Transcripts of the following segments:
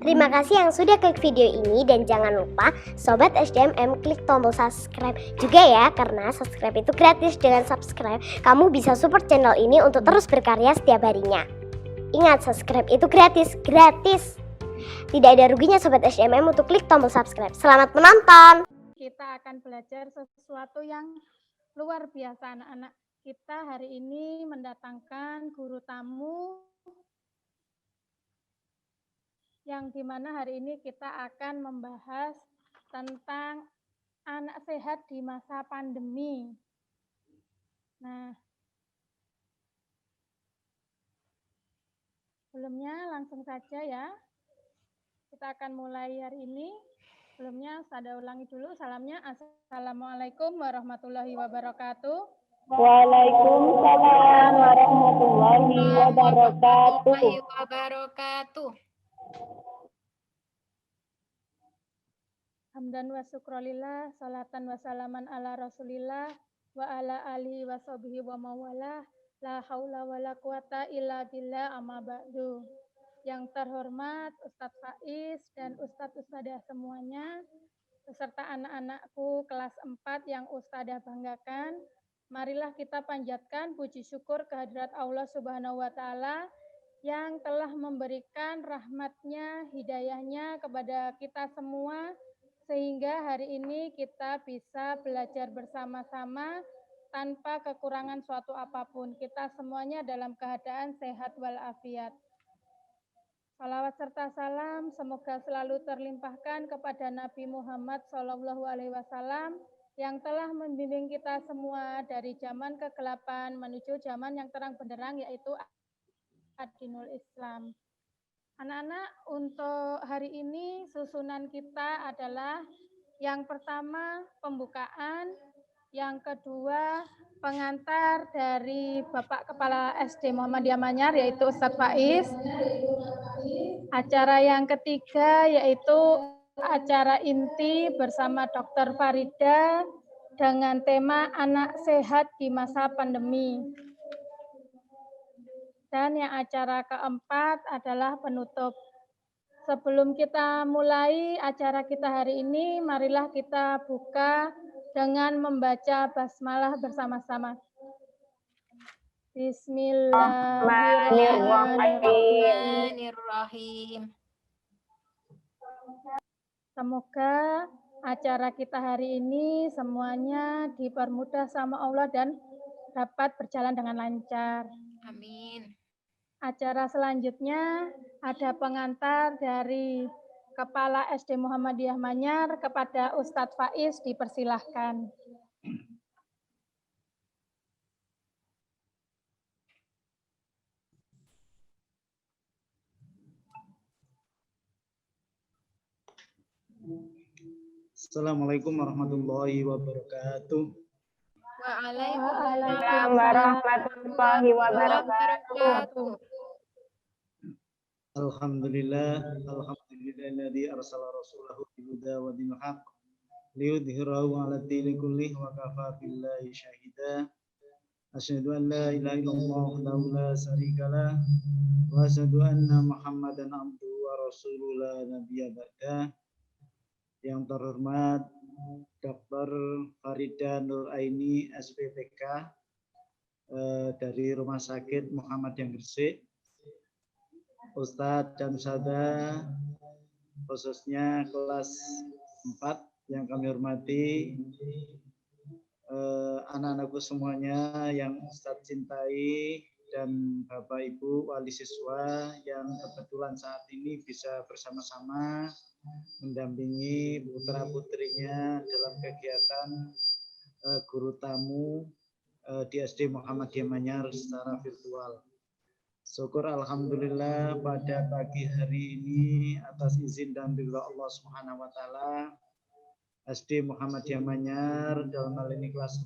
Terima kasih yang sudah klik video ini dan jangan lupa Sobat SDMM klik tombol subscribe juga ya, karena subscribe itu gratis. Dengan subscribe kamu bisa support channel ini untuk terus berkarya setiap harinya. Ingat, subscribe itu gratis. Tidak ada ruginya Sobat SDMM untuk klik tombol subscribe. Selamat menonton. Kita akan belajar sesuatu yang luar biasa anak-anak. Kita hari ini mendatangkan guru tamu yang dimana hari ini kita akan membahas tentang anak sehat di masa pandemi. Nah, sebelumnya langsung saja ya, kita akan mulai hari ini. Sebelumnya saya ulangi dulu salamnya. Assalamualaikum warahmatullahi wabarakatuh. Waalaikumsalam warahmatullahi wabarakatuh. Hamdan wa syukrolillah, salatan wa salaman ala rasulillah, wa ala alihi wa sahbihi wa mawalah, la haula wa la quwata illa billah amma ba'du. Yang terhormat Ustadz Faiz dan Ustadz-Ustadzah semuanya, beserta anak-anakku kelas 4 yang Ustadzah banggakan, marilah kita panjatkan puji syukur kehadirat Allah Subhanahu wa Ta'ala yang telah memberikan rahmatnya, hidayahnya kepada kita semua, sehingga hari ini kita bisa belajar bersama-sama tanpa kekurangan suatu apapun. Kita semuanya dalam keadaan sehat walafiat. Salawat serta salam semoga selalu terlimpahkan kepada Nabi Muhammad SAW yang telah membimbing kita semua dari zaman kegelapan menuju zaman yang terang benderang, yaitu Ad-Dinul Islam. Anak-anak, untuk hari ini susunan kita adalah yang pertama pembukaan, yang kedua pengantar dari Bapak Kepala SD Muhammadiyah Manyar yaitu Ustadz Faiz. Acara yang ketiga yaitu acara inti bersama Dr. Farida dengan tema anak sehat di masa pandemi. Dan yang acara keempat adalah penutup. Sebelum kita mulai acara kita hari ini, marilah kita buka dengan membaca basmalah bersama-sama. Bismillahirrahmanirrahim. Semoga acara kita hari ini semuanya dipermudah sama Allah dan dapat berjalan dengan lancar. Amin. Acara selanjutnya ada pengantar dari Kepala SD Muhammadiyah Manyar kepada Ustadz Faiz, dipersilahkan. Assalamualaikum warahmatullahi wabarakatuh. Waalaikumsalam warahmatullahi wabarakatuh. Alhamdulillahilladzi arsala rasulahu bil huda wa dinil haqq liyudhhirahu 'ala dini kullih wa kafaa billahi syahida. Asyhadu an la ilaha illallah wahdahu la syarikalah wa asyhadu anna Muhammadan abduhu wa rasuluhu la nabiyya ba'dah. Yang terhormat Dr. Farida Nur Aini SPPK dari Rumah Sakit Muhammadiyah Gresik, Ustadz dan Ustadzah khususnya kelas 4 yang kami hormati, anak-anakku semuanya yang Ustadz cintai, dan Bapak Ibu wali siswa yang kebetulan saat ini bisa bersama-sama mendampingi putra-putrinya dalam kegiatan guru tamu di SD Muhammadiyah Manyar secara virtual. Syukur alhamdulillah pada pagi hari ini atas izin dan ridha Allah Subhanahu wa taala, SD Muhammadiyah Manyar dalam hal ini kelas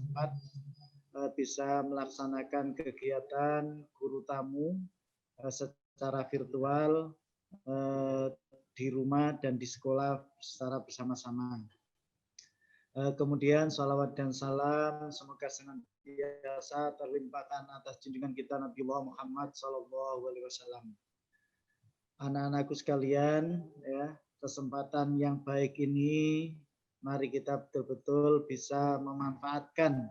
4 bisa melaksanakan kegiatan guru tamu secara virtual di rumah dan di sekolah secara bersama-sama. Kemudian salawat dan salam semoga senantiasa terlimpahkan atas junjungan kita Nabi Muhammad SAW. anak-anakku sekalian, ya, kesempatan yang baik ini mari kita betul-betul bisa memanfaatkan,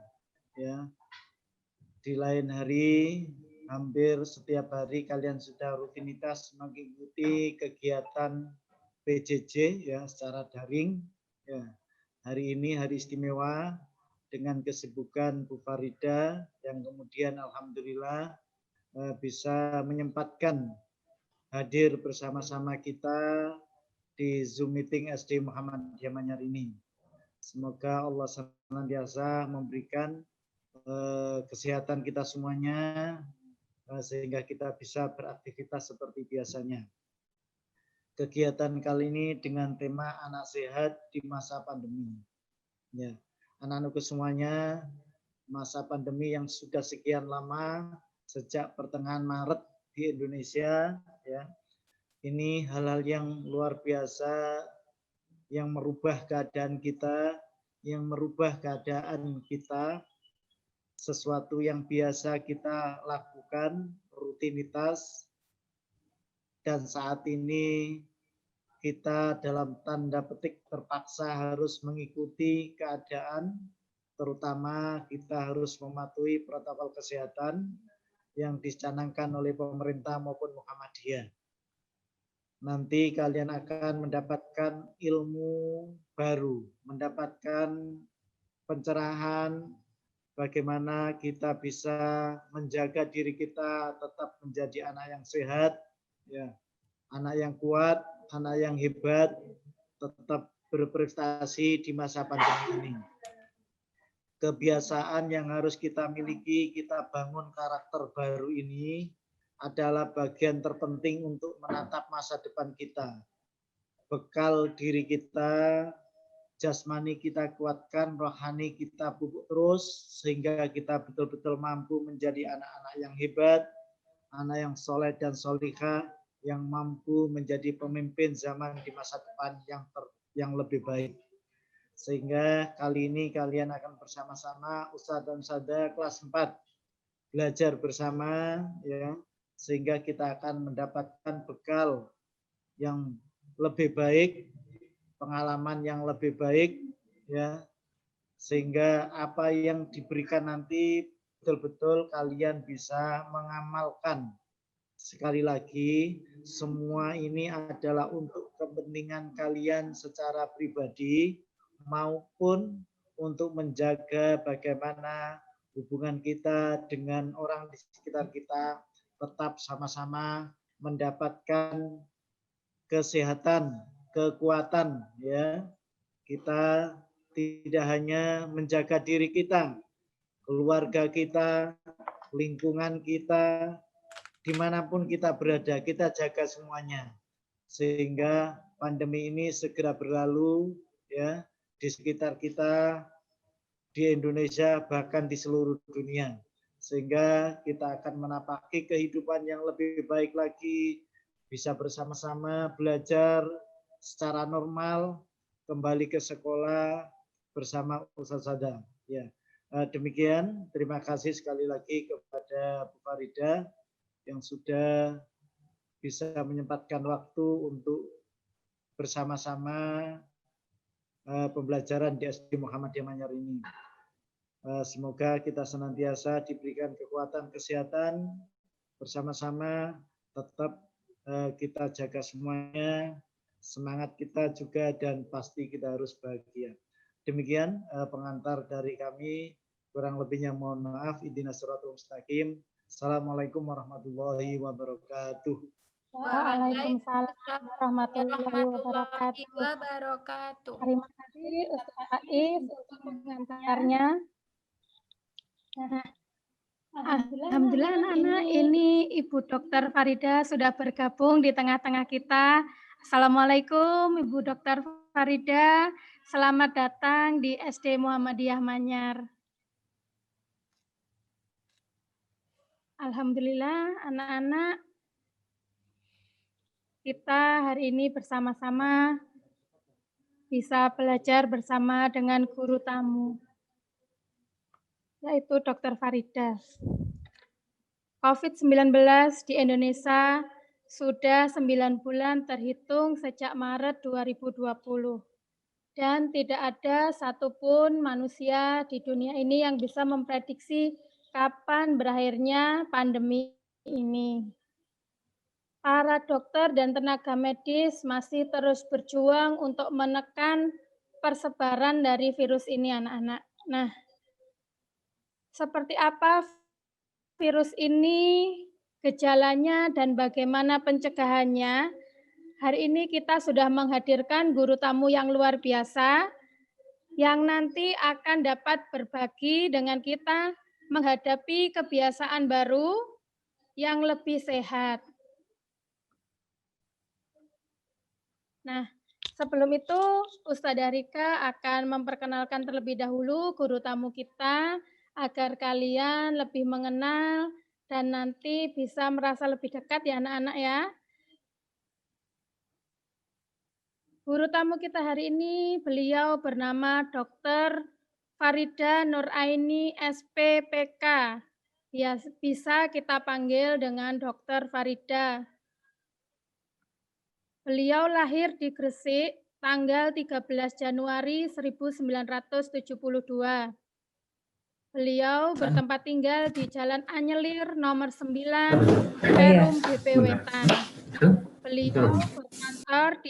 ya. Di lain hari, hampir setiap hari kalian sudah rutinitas mengikuti kegiatan PJJ ya secara daring. Ya, hari ini hari istimewa dengan kesibukan Bu Farida yang kemudian alhamdulillah bisa menyempatkan hadir bersama-sama kita di Zoom meeting SD Muhammadiyah Manyar ini. Semoga Allah senantiasa memberikan kesehatan kita semuanya sehingga kita bisa beraktivitas seperti biasanya. Kegiatan kali ini dengan tema anak sehat di masa pandemi. Ya, anak-anakku semuanya, masa pandemi yang sudah sekian lama sejak pertengahan Maret di Indonesia, ya, ini hal-hal yang luar biasa yang merubah keadaan kita, yang merubah keadaan kita. Sesuatu yang biasa kita lakukan, rutinitas, dan saat ini kita dalam tanda petik terpaksa harus mengikuti keadaan, terutama kita harus mematuhi protokol kesehatan yang dicanangkan oleh pemerintah maupun Muhammadiyah. Nanti kalian akan mendapatkan ilmu baru, mendapatkan pencerahan, bagaimana kita bisa menjaga diri kita tetap menjadi anak yang sehat, ya, anak yang kuat, anak yang hebat, tetap berprestasi di masa pandemi ini. Kebiasaan yang harus kita miliki, kita bangun karakter baru ini adalah bagian terpenting untuk menatap masa depan kita. Bekal diri kita, jasmani kita kuatkan, rohani kita pupuk terus, sehingga kita betul-betul mampu menjadi anak-anak yang hebat, anak yang soleh dan solihah, yang mampu menjadi pemimpin zaman di masa depan yang lebih baik. Sehingga kali ini kalian akan bersama-sama Ustadz dan Ustadzah kelas 4 belajar bersama, ya, sehingga kita akan mendapatkan bekal yang lebih baik, pengalaman yang lebih baik, ya, sehingga apa yang diberikan nanti betul-betul kalian bisa mengamalkan. Sekali lagi, semua ini adalah untuk kepentingan kalian secara pribadi maupun untuk menjaga bagaimana hubungan kita dengan orang di sekitar kita tetap sama-sama mendapatkan kesehatan, kekuatan, ya. Kita tidak hanya menjaga diri kita, keluarga kita, lingkungan kita, dimanapun kita berada, kita jaga semuanya. Sehingga pandemi ini segera berlalu, ya, di sekitar kita, di Indonesia, bahkan di seluruh dunia. Sehingga kita akan menapaki kehidupan yang lebih baik lagi, bisa bersama-sama belajar secara normal, kembali ke sekolah bersama Ustazah. Ya, demikian. Terima kasih sekali lagi kepada Bu Farida yang sudah bisa menyempatkan waktu untuk bersama-sama pembelajaran di SD Muhammadiyah Manyar ini. Semoga kita senantiasa diberikan kekuatan kesehatan bersama-sama, tetap kita jaga semuanya, semangat kita juga, dan pasti kita harus bahagia. Demikian pengantar dari kami, kurang lebihnya mohon maaf. Ihdinas siratal mustaqim. Assalamualaikum warahmatullahi wabarakatuh. Waalaikumsalam warahmatullahi wabarakatuh. Terima kasih Ustaz Ais untuk pengantarnya. Alhamdulillah anak-anak, ini Ibu Dr. Farida sudah bergabung di tengah-tengah kita. Assalamualaikum Ibu Dr. Farida, selamat datang di SD Muhammadiyah Manyar. Alhamdulillah anak-anak, kita hari ini bersama-sama bisa belajar bersama dengan guru tamu, yaitu Dr. Farida. COVID-19 di Indonesia sudah 9 bulan terhitung sejak Maret 2020. Dan tidak ada satupun manusia di dunia ini yang bisa memprediksi kapan berakhirnya pandemi ini. Para dokter dan tenaga medis masih terus berjuang untuk menekan persebaran dari virus ini, anak-anak. Nah, seperti apa virus ini, gejalanya, dan bagaimana pencegahannya? Hari ini kita sudah menghadirkan guru tamu yang luar biasa, yang nanti akan dapat berbagi dengan kita menghadapi kebiasaan baru yang lebih sehat. Nah, sebelum itu Ustadzah Rika akan memperkenalkan terlebih dahulu guru tamu kita agar kalian lebih mengenal dan nanti bisa merasa lebih dekat ya anak-anak ya. Guru tamu kita hari ini beliau bernama Dr. Farida Nuraini SPPK. Ya, bisa kita panggil dengan Dr. Farida. Beliau lahir di Gresik tanggal 13 Januari 1972. Beliau bertempat tinggal di Jalan Anyelir nomor 9, Perum BP Wetan. Beliau berkantor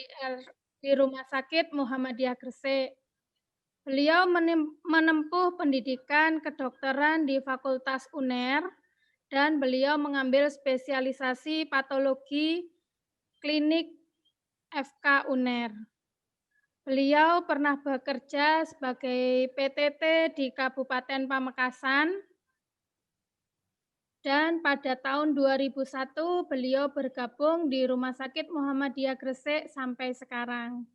di Rumah Sakit Muhammadiyah Gresik. Beliau menempuh pendidikan kedokteran di Fakultas UNER dan beliau mengambil spesialisasi patologi klinik FK UNER. Beliau pernah bekerja sebagai PTT di Kabupaten Pamekasan dan pada tahun 2001 beliau bergabung di Rumah Sakit Muhammadiyah Gresik sampai sekarang.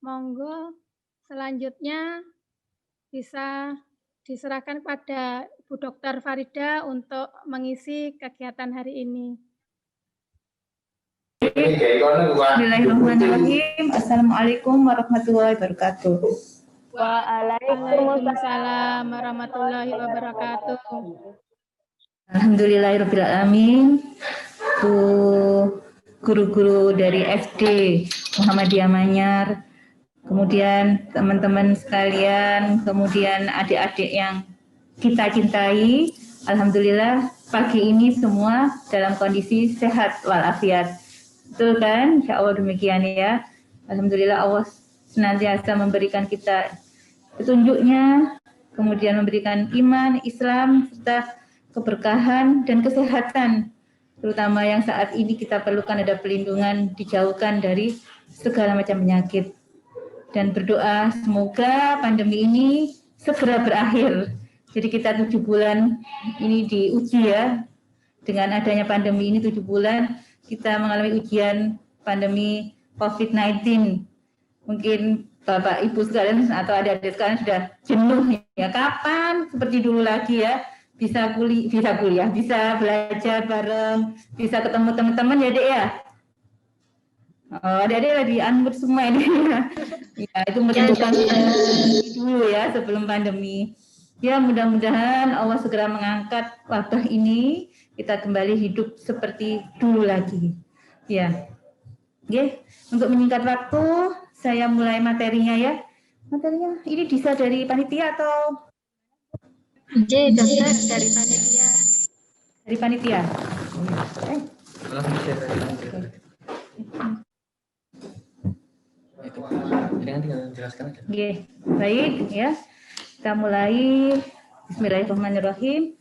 Monggo selanjutnya bisa diserahkan kepada Bu Dr. Farida untuk mengisi kegiatan hari ini. Bismillahirrahmanirrahim. Assalamualaikum warahmatullahi wabarakatuh. Waalaikumsalam warahmatullahi wabarakatuh. Alhamdulillahirrahmanirrahim. Guru-guru dari FD Muhammadiyah Manyar, kemudian teman-teman sekalian, kemudian adik-adik yang kita cintai, alhamdulillah pagi ini semua dalam kondisi sehat walafiat. Betul kan? Insya Allah demikian ya. Alhamdulillah Allah senantiasa memberikan kita petunjuknya, kemudian memberikan iman, Islam, serta keberkahan dan kesehatan. Terutama yang saat ini kita perlukan ada pelindungan, dijauhkan dari segala macam penyakit. Dan berdoa semoga pandemi ini segera berakhir. Jadi kita 7 bulan ini diuji ya. Dengan adanya pandemi ini 7 bulan, kita mengalami ujian pandemi COVID-19. Mungkin Bapak Ibu sekalian atau adik-adik sekalian sudah jenuh ya. Kapan seperti dulu lagi ya? Bisa kuliah, bisa belajar bareng, bisa ketemu teman-teman ya Dek ya? Oh, adik-adik lagi unmute semua ini. Ya, itu menunjukkan dulu ya sebelum pandemi. Ya, mudah-mudahan Allah segera mengangkat wabah ini, kita kembali hidup seperti dulu lagi. Ya. Oke, untuk menyingkat waktu, saya mulai materinya ya. Materinya ini bisa dari panitia atau Dokter dari panitia. dari panitia? Oke, baik ya. Kita mulai. Bismillahirrahmanirrahim.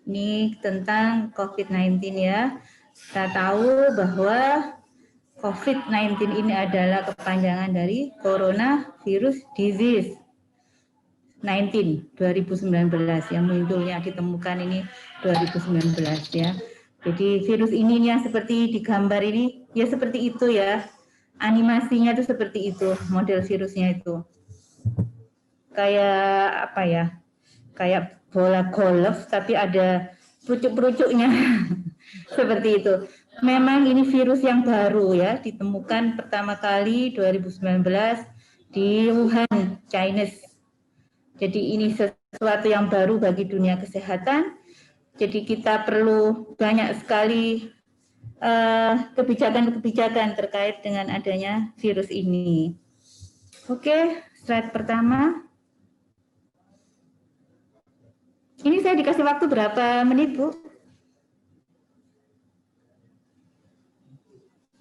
Ini tentang COVID-19 ya. Kita tahu bahwa COVID-19 ini adalah kepanjangan dari Coronavirus Disease 19 2019 yang munculnya ditemukan ini 2019 ya. Jadi virus ini yang seperti di gambar ini ya seperti itu ya. Animasinya itu seperti itu, model virusnya itu. Kayak apa ya? Kayak bola golf tapi ada perucuk-perucuknya. Seperti itu. Memang ini virus yang baru ya, ditemukan pertama kali 2019 di Wuhan, China. Jadi ini sesuatu yang baru bagi dunia kesehatan. Jadi kita perlu banyak sekali kebijakan-kebijakan terkait dengan adanya virus ini. Oke, slide pertama. Ini saya dikasih waktu berapa menit, Bu?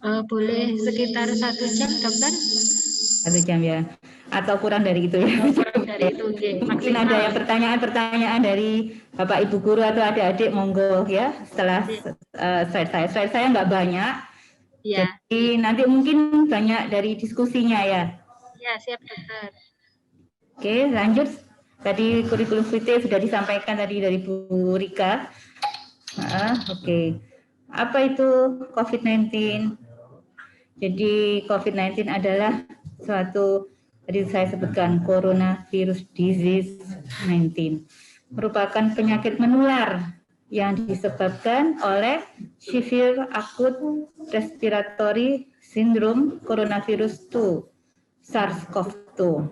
Boleh sekitar 1 jam, dokter. 1 jam ya, atau kurang dari itu ya. Kurang dari itu, Mungkin ada yang pertanyaan-pertanyaan dari Bapak Ibu guru atau adik-adik, monggo ya. Setelah slide saya nggak banyak, Ya, jadi nanti mungkin banyak dari diskusinya ya. ya siap dokter. Oke, lanjut. Tadi kurikulum vitae sudah disampaikan tadi dari Bu Rika. Oke. Apa itu COVID-19? Jadi COVID-19 adalah suatu, tadi saya sebutkan, coronavirus disease 19. Merupakan penyakit menular yang disebabkan oleh severe acute respiratory syndrome coronavirus 2, SARS-CoV-2.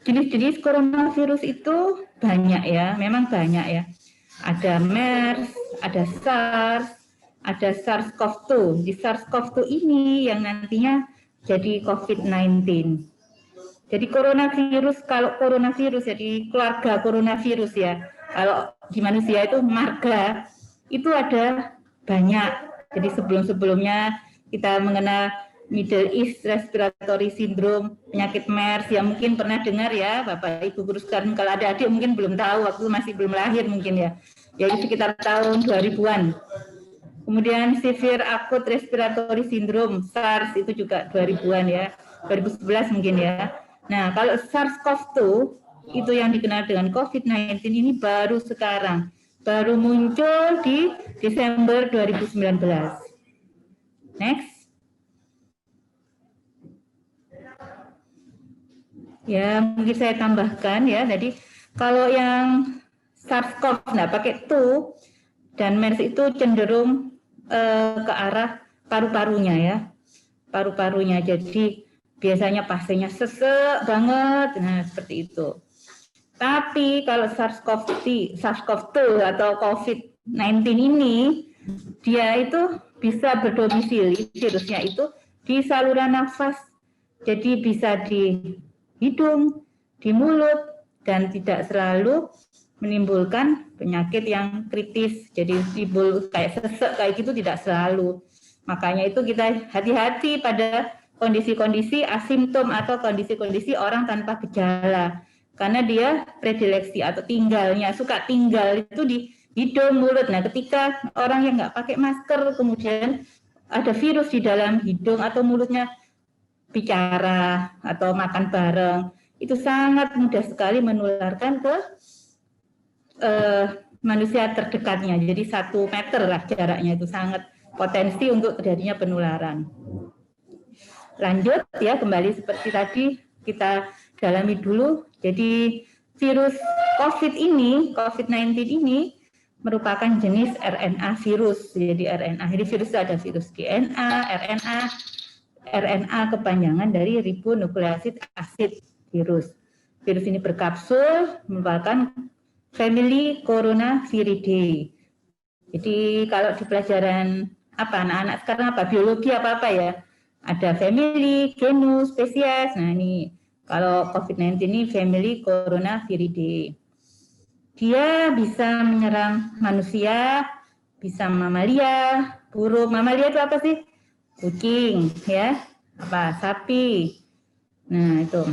Jenis-jenis coronavirus itu banyak ya, memang banyak ya. Ada MERS, ada SARS, ada SARS-CoV-2. Di SARS-CoV-2 ini yang nantinya jadi COVID-19. Jadi coronavirus, kalau coronavirus jadi keluarga coronavirus ya. Kalau di manusia itu marga, itu ada banyak. Jadi sebelum-sebelumnya kita mengenal Middle East Respiratory Syndrome, penyakit MERS yang mungkin pernah dengar ya, Bapak Ibu guru sekalian. Kalau ada adik mungkin belum tahu, waktu masih belum lahir mungkin ya. Jadi sekitar tahun 2000-an. Kemudian Severe Acute Respiratory Syndrome, SARS itu juga 2000-an ya, 2011 mungkin ya. Nah, kalau SARS-CoV-2 itu yang dikenal dengan COVID-19 ini baru sekarang, baru muncul di Desember 2019. Next. Ya, mungkin saya tambahkan ya. Jadi kalau yang SARS-CoV, nah pakai 2 dan MERS itu cenderung ke arah paru-parunya ya, paru-parunya. Jadi biasanya pasiennya sesek banget, nah seperti itu. Tapi kalau SARS-CoV-2 atau COVID-19 ini, dia itu bisa berdomisili virusnya itu di saluran nafas. Jadi bisa di hidung, di mulut, dan tidak selalu menimbulkan penyakit yang kritis. Jadi timbul kayak sesek kayak gitu tidak selalu. Makanya itu kita hati-hati pada kondisi-kondisi asimptom atau kondisi-kondisi orang tanpa gejala. Karena dia predileksi atau tinggalnya, suka tinggal itu di hidung, mulut. Nah, ketika orang yang nggak pakai masker, kemudian ada virus di dalam hidung atau mulutnya, bicara atau makan bareng, itu sangat mudah sekali menularkan ke manusia terdekatnya. Jadi 1 meter lah jaraknya, itu sangat potensi untuk terjadinya penularan. Lanjut ya, kembali seperti tadi kita dalami dulu. Jadi virus COVID-19 ini merupakan jenis RNA virus. Jadi RNA, jadi virus itu ada virus DNA, RNA kepanjangan dari ribonukleosid asid virus. Virus ini berkapsul, merupakan family Coronaviridae. Jadi kalau di pelajaran anak-anak sekarang biologi apa ya, ada family, genus, spesies. Nah ini kalau COVID-19 ini family Coronaviridae. Dia bisa menyerang manusia, bisa mamalia, burung. Mamalia itu apa sih? Kucing, ya, sapi. Nah itu.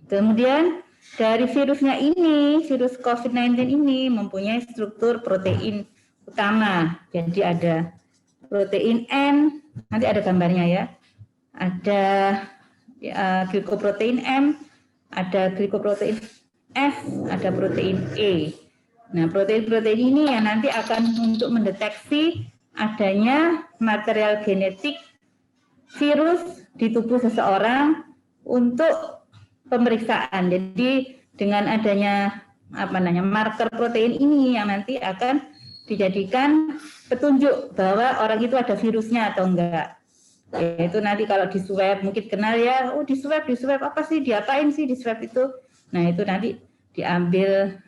Kemudian dari virusnya ini, virus COVID-19 ini mempunyai struktur protein utama. Jadi ada protein N, nanti ada gambarnya ya. Ada glikoprotein M, ada glikoprotein F, ada protein E. Nah, protein-protein ini yang nanti akan untuk mendeteksi adanya material genetik virus di tubuh seseorang untuk pemeriksaan. Jadi dengan adanya marker protein ini yang nanti akan dijadikan petunjuk bahwa orang itu ada virusnya atau enggak. Itu nanti kalau di swab mungkin kenal ya, di swab apa sih, diapain sih di swab itu? Nah, itu nanti diambil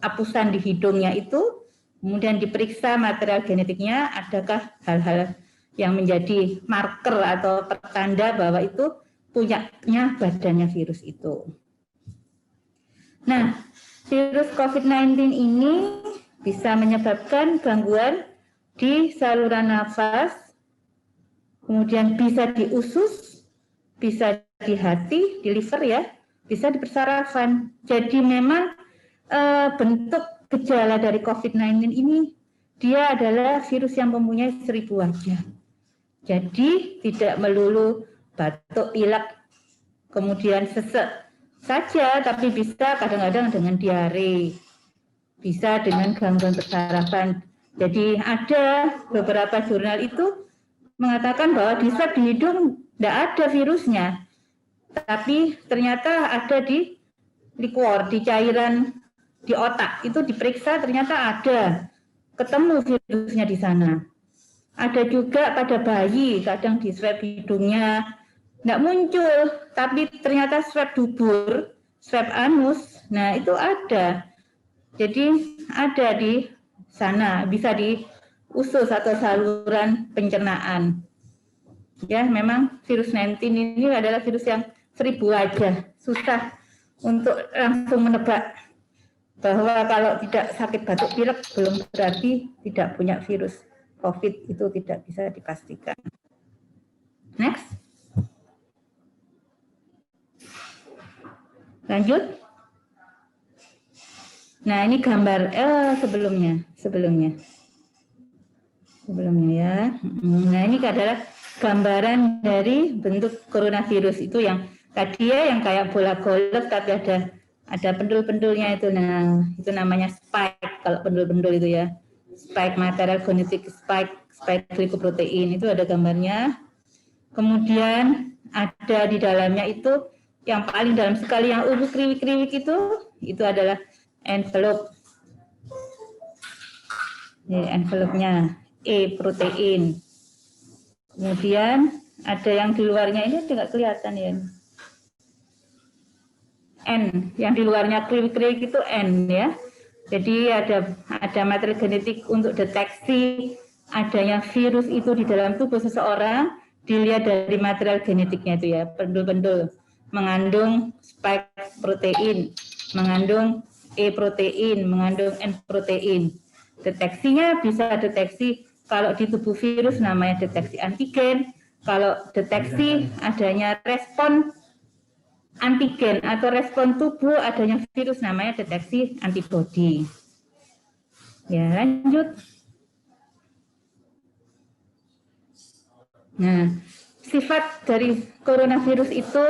hapusan di hidungnya itu, kemudian diperiksa material genetiknya, adakah hal-hal yang menjadi marker atau pertanda bahwa itu punyanya badannya virus itu. Nah, virus COVID-19 ini bisa menyebabkan gangguan di saluran nafas, kemudian bisa di usus, bisa di hati, di liver ya, bisa di persarafan. Jadi memang bentuk gejala dari COVID-19 ini dia adalah virus yang mempunyai 1000 wajah. Jadi tidak melulu batuk, pilek, kemudian sesek saja, tapi bisa kadang-kadang dengan diare, bisa dengan gangguan persarafan. Jadi ada beberapa jurnal itu mengatakan bahwa di swab di hidung tidak ada virusnya, tapi ternyata ada di liquor, di cairan di otak, itu diperiksa ternyata ada, ketemu virusnya di sana. Ada juga pada bayi, kadang di swab hidungnya nggak muncul, tapi ternyata swab dubur, swab anus, nah itu ada. Jadi ada di sana, bisa di usus atau saluran pencernaan. Ya, memang virus 19 ini adalah virus yang 1000 wajah, susah untuk langsung menebak bahwa kalau tidak sakit batuk pilek belum berarti tidak punya virus COVID, itu tidak bisa dipastikan. Next. Lanjut. Nah, ini gambar sebelumnya ya. Nah, ini adalah gambaran dari bentuk coronavirus itu yang tadi ya, yang kayak bola golf tapi ada pendul-pendulnya itu. Nah, itu namanya spike kalau pendul-pendul itu ya. Spike material genetik, spike glikoprotein itu ada gambarnya. Kemudian ada di dalamnya itu yang paling dalam sekali yang ungu kriwik-kriwik itu adalah envelope. Ini envelope-nya E protein. Kemudian ada yang di luarnya ini tidak kelihatan ya. N, yang di luarnya kriwik-kriwik itu N ya. Jadi ada materi genetik untuk deteksi adanya virus itu di dalam tubuh seseorang, dilihat dari material genetiknya itu ya, pendul-pendul mengandung spike protein, mengandung E protein, mengandung N protein. Deteksinya bisa deteksi kalau di tubuh virus namanya deteksi antigen, kalau deteksi adanya respon antigen atau respon tubuh adanya virus namanya deteksi antibodi. Ya, lanjut. Nah, sifat dari coronavirus itu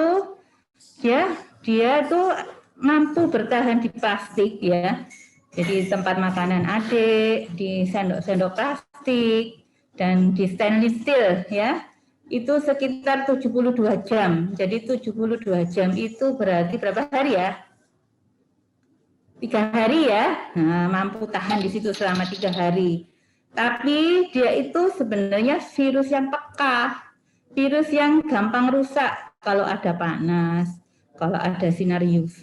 ya, dia tuh mampu bertahan di plastik ya. Jadi tempat makanan adik, di sendok-sendok plastik, dan di stainless steel ya. Itu sekitar 72 jam. Jadi 72 jam itu berarti berapa hari ya? 3 hari ya. Nah, mampu tahan di situ selama 3 hari. Tapi dia itu sebenarnya virus yang peka. Virus yang gampang rusak kalau ada panas, kalau ada sinar UV.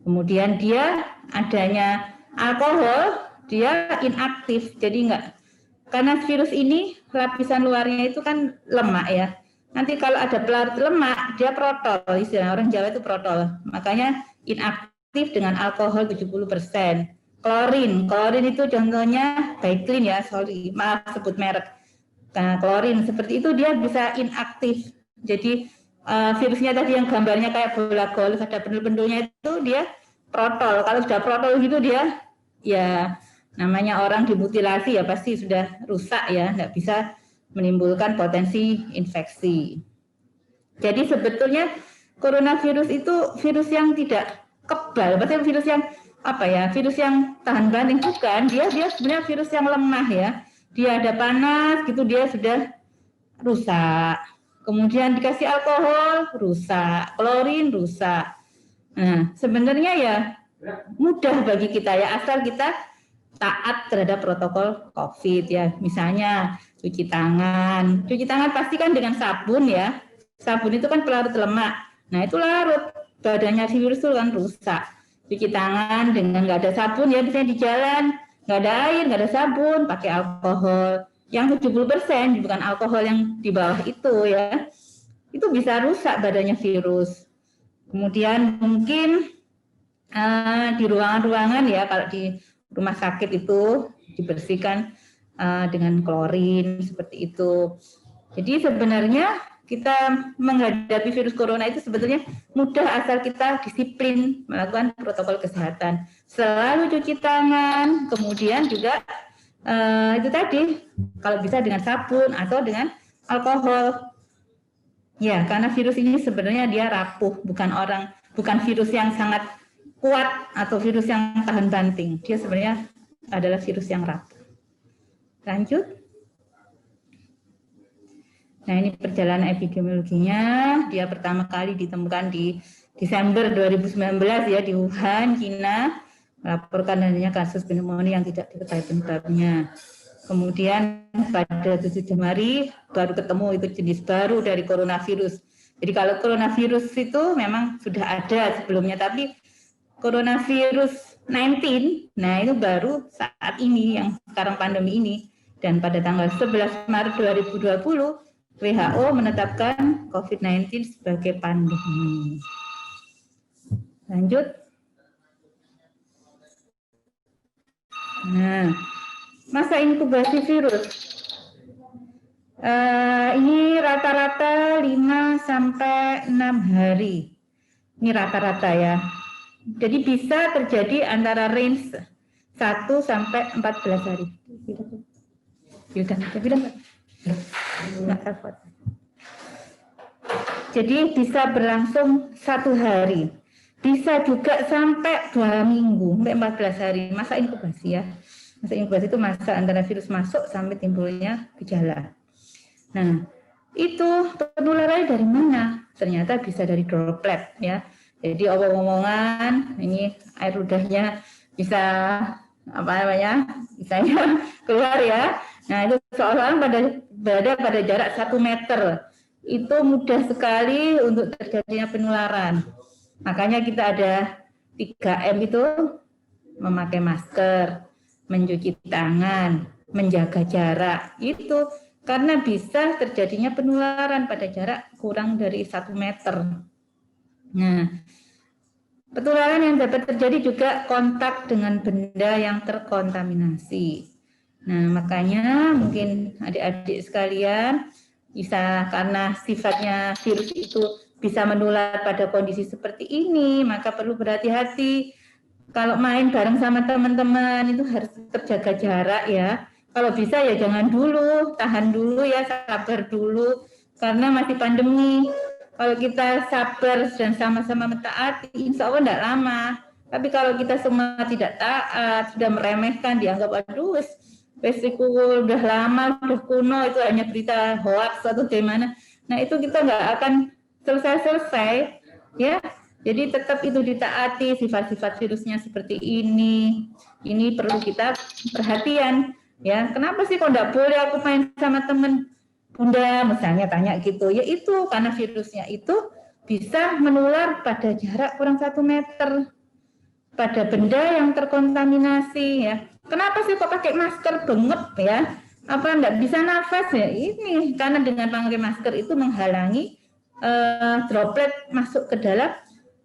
Kemudian dia adanya alkohol, dia inaktif. Jadi enggak, karena virus ini lapisan luarnya itu kan lemak ya. Nanti kalau ada pelarut lemak, dia protol, istilah orang Jawa itu protol. Makanya inaktif dengan alkohol 70%. Klorin itu contohnya Baiklin ya, maaf sebut merek. Nah, klorin seperti itu dia bisa inaktif. Jadi virusnya tadi yang gambarnya kayak bola golf, ada pendul-pendulnya itu dia protol. Kalau sudah protol gitu dia ya namanya orang dimutilasi ya pasti sudah rusak ya, nggak bisa menimbulkan potensi infeksi. Jadi sebetulnya coronavirus itu virus yang tidak kebal, berarti virus yang apa ya, virus yang tahan banting bukan, dia sebenarnya virus yang lemah ya. Dia ada panas gitu dia sudah rusak. Kemudian dikasih alkohol rusak, klorin rusak. Nah, sebenarnya ya mudah bagi kita ya asal kita taat terhadap protokol COVID ya. Misalnya cuci tangan pasti kan dengan sabun ya. Sabun itu kan pelarut lemak. Nah, itu larut badannya virus itu kan rusak. Cuci tangan dengan nggak ada sabun ya, misalnya di jalan nggak ada air, nggak ada sabun, pakai alkohol yang 70% bukan alkohol yang di bawah itu ya, itu bisa rusak badannya virus. Kemudian mungkin di ruangan-ruangan ya, kalau di rumah sakit itu dibersihkan dengan klorin seperti itu. Jadi sebenarnya kita menghadapi virus corona itu sebetulnya mudah asal kita disiplin melakukan protokol kesehatan. Selalu cuci tangan, kemudian juga itu tadi kalau bisa dengan sabun atau dengan alkohol. Ya, karena virus ini sebenarnya dia rapuh, bukan virus yang sangat kuat atau virus yang tahan banting. Dia sebenarnya adalah virus yang rapuh. Lanjut. Nah, ini perjalanan epidemiologinya. Dia pertama kali ditemukan di Desember 2019 ya di Wuhan, China. Melaporkan adanya kasus pneumonia yang tidak diketahui penyebabnya. Kemudian pada 7 Januari baru ketemu itu jenis baru dari coronavirus. Jadi kalau coronavirus itu memang sudah ada sebelumnya, tapi coronavirus 19, nah itu baru saat ini yang sekarang pandemi ini. Dan pada tanggal 11 Maret 2020, WHO menetapkan COVID-19 sebagai pandemi. Lanjut. Nah, masa inkubasi virus. Ini rata-rata 5 sampai 6 hari. Ini rata-rata ya. Jadi bisa terjadi antara range 1 sampai 14 hari. Jadi bisa berlangsung 1 hari. Bisa juga sampai 2 minggu, sampai 14 hari. Masa inkubasi ya. Masa inkubasi itu masa antara virus masuk sampai timbulnya gejala. Nah, itu penularannya dari mana? Ternyata bisa dari droplet ya. Jadi omong-omongan, ini air ludahnya bisa misalnya keluar ya. Nah, itu seolah-olah berada pada jarak 1 meter. Itu mudah sekali untuk terjadinya penularan. Makanya kita ada 3M itu, memakai masker, mencuci tangan, menjaga jarak. Itu karena bisa terjadinya penularan pada jarak kurang dari 1 meter. Nah, penularan yang dapat terjadi juga kontak dengan benda yang terkontaminasi. Nah, makanya mungkin adik-adik sekalian bisa, karena sifatnya virus itu bisa menular pada kondisi seperti ini, maka perlu berhati-hati. Kalau main bareng sama teman-teman itu harus tetap jaga jarak ya. Kalau bisa ya jangan dulu, tahan dulu ya, sabar dulu, karena masih pandemi. Kalau kita sabar dan sama-sama mentaati, insya Allah tidak lama. Tapi kalau kita semua tidak taat, sudah meremehkan, dianggap aduh, resiko udah lama, udah kuno, itu hanya berita hoax atau gimana. Nah itu kita nggak akan selesai-selesai, ya. Jadi tetap itu ditaati, sifat-sifat virusnya seperti ini. Ini perlu kita perhatian, ya. Kenapa sih kok nggak boleh aku main sama teman? Bunda misalnya tanya gitu, ya itu karena virusnya itu bisa menular pada jarak kurang 1 meter pada benda yang terkontaminasi ya. Kenapa sih kok pakai masker bengep ya? Apa enggak bisa nafas ya? Ini karena dengan pakai masker itu menghalangi droplet masuk ke dalam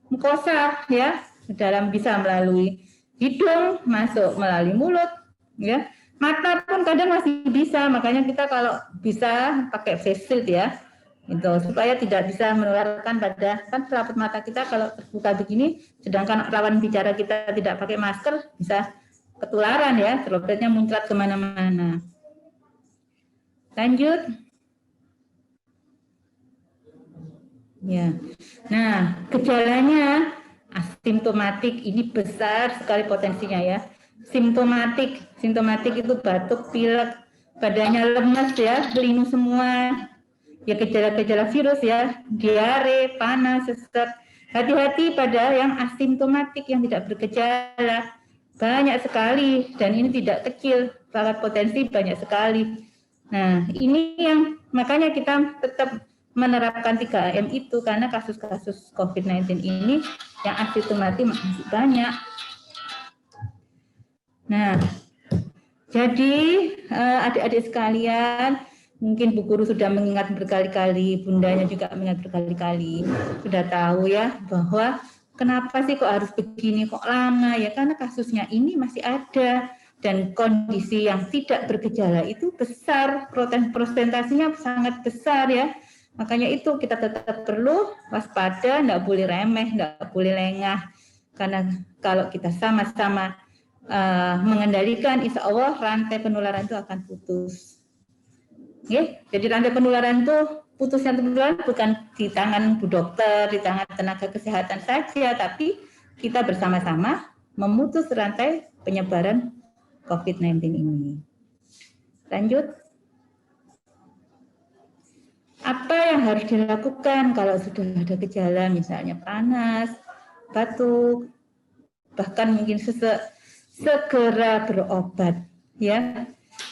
mukosa ya, dalam bisa melalui hidung, masuk melalui mulut ya. Mata pun kadang masih bisa, makanya kita kalau bisa pakai face shield ya, itu supaya tidak bisa menularkan pada kan selaput mata kita kalau terbuka begini, sedangkan lawan bicara kita tidak pakai masker bisa ketularan ya, dropletnya muncrat kemana-mana. Lanjut. Ya, nah gejalanya asimptomatik ini besar sekali potensinya ya. Simptomatik itu batuk, pilek, badannya lemas ya, linu semua. Ya gejala-gejala virus ya, diare, panas, sesak. Hati-hati pada yang asimptomatik, yang tidak bergejala. Banyak sekali dan ini tidak kecil, sangat potensi banyak sekali. Nah, ini yang makanya kita tetap menerapkan 3M itu karena kasus-kasus COVID-19 ini yang asimptomatik masih banyak. Nah, jadi adik-adik sekalian, mungkin Bu Guru sudah mengingat berkali-kali, bundanya juga mengingat berkali-kali, sudah tahu ya bahwa kenapa sih kok harus begini, kok lama ya, karena kasusnya ini masih ada dan kondisi yang tidak bergejala itu besar, prosentasinya sangat besar ya. Makanya itu kita tetap perlu waspada, enggak boleh remeh, enggak boleh lengah. Karena kalau kita sama-sama mengendalikan, insya Allah rantai penularan itu akan putus. Okay? Jadi rantai penularan itu putusnya penularan bukan di tangan Bu Dokter, di tangan tenaga kesehatan saja, tapi kita bersama-sama memutus rantai penyebaran COVID-19 ini. Lanjut. Apa yang harus dilakukan kalau sudah ada gejala, misalnya panas, batuk, bahkan mungkin segera berobat, ya.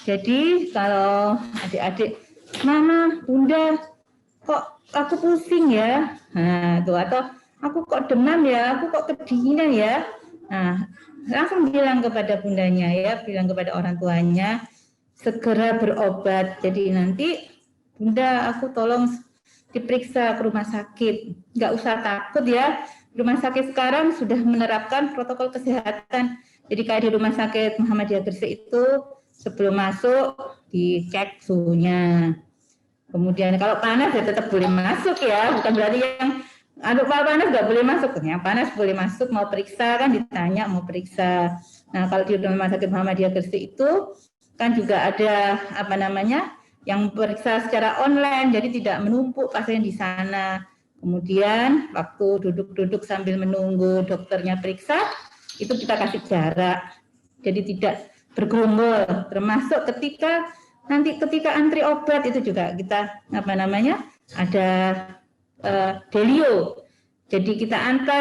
Jadi kalau adik-adik, Mama, Bunda, kok aku pusing ya, nah, tuh, atau aku kok demam ya, aku kok kedinginan ya, nah, langsung bilang kepada bundanya ya, bilang kepada orang tuanya, segera berobat. Jadi nanti Bunda, aku tolong diperiksa ke rumah sakit. Nggak usah takut ya. Rumah sakit sekarang sudah menerapkan protokol kesehatan. Jadi kayak di rumah sakit Muhammadiyah Gresik itu sebelum masuk dicek suhunya. Kemudian kalau panas ya tetap boleh masuk ya. Bukan berarti yang panas nggak boleh masuk. Yang panas boleh masuk, mau periksa kan ditanya mau periksa. Nah kalau di rumah sakit Muhammadiyah Gresik itu kan juga ada apa namanya, yang periksa secara online, jadi tidak menumpuk pasien di sana. Kemudian waktu duduk-duduk sambil menunggu dokternya periksa, itu kita kasih jarak, jadi tidak bergerombol. Termasuk ketika antri obat itu juga kita apa namanya, ada delio. Jadi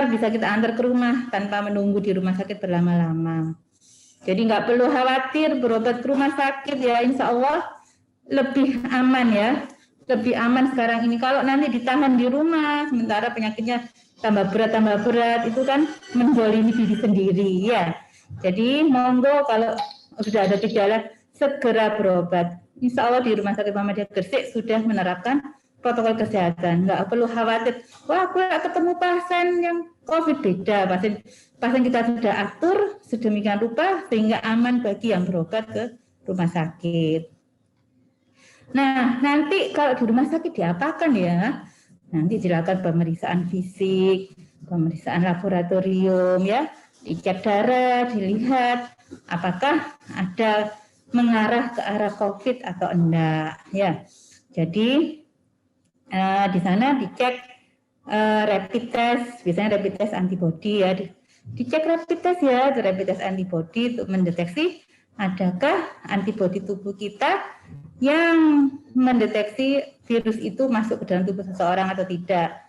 bisa kita antar ke rumah tanpa menunggu di rumah sakit berlama-lama. Jadi nggak perlu khawatir berobat ke rumah sakit ya, insya Allah lebih aman ya, lebih aman sekarang ini. Kalau nanti ditahan di rumah, sementara penyakitnya tambah berat, itu kan menzalimi diri sendiri ya. Jadi monggo kalau sudah ada gejala segera berobat. Insya Allah di Rumah Sakit Muhammadiyah Gresik sudah menerapkan protokol kesehatan. Nggak perlu khawatir, wah aku ketemu pasien yang COVID, beda. Pasien kita sudah atur sedemikian rupa sehingga aman bagi yang berobat ke rumah sakit. Nah, nanti kalau di rumah sakit diapakan ya? Nanti dilakukan pemeriksaan fisik, pemeriksaan laboratorium ya, dicek darah, dilihat apakah ada mengarah ke arah COVID atau enggak ya. Jadi di sana dicek rapid test, biasanya rapid test antibody ya, dicek rapid test ya, rapid test antibody untuk mendeteksi adakah antibody tubuh kita yang mendeteksi virus itu masuk ke dalam tubuh seseorang atau tidak.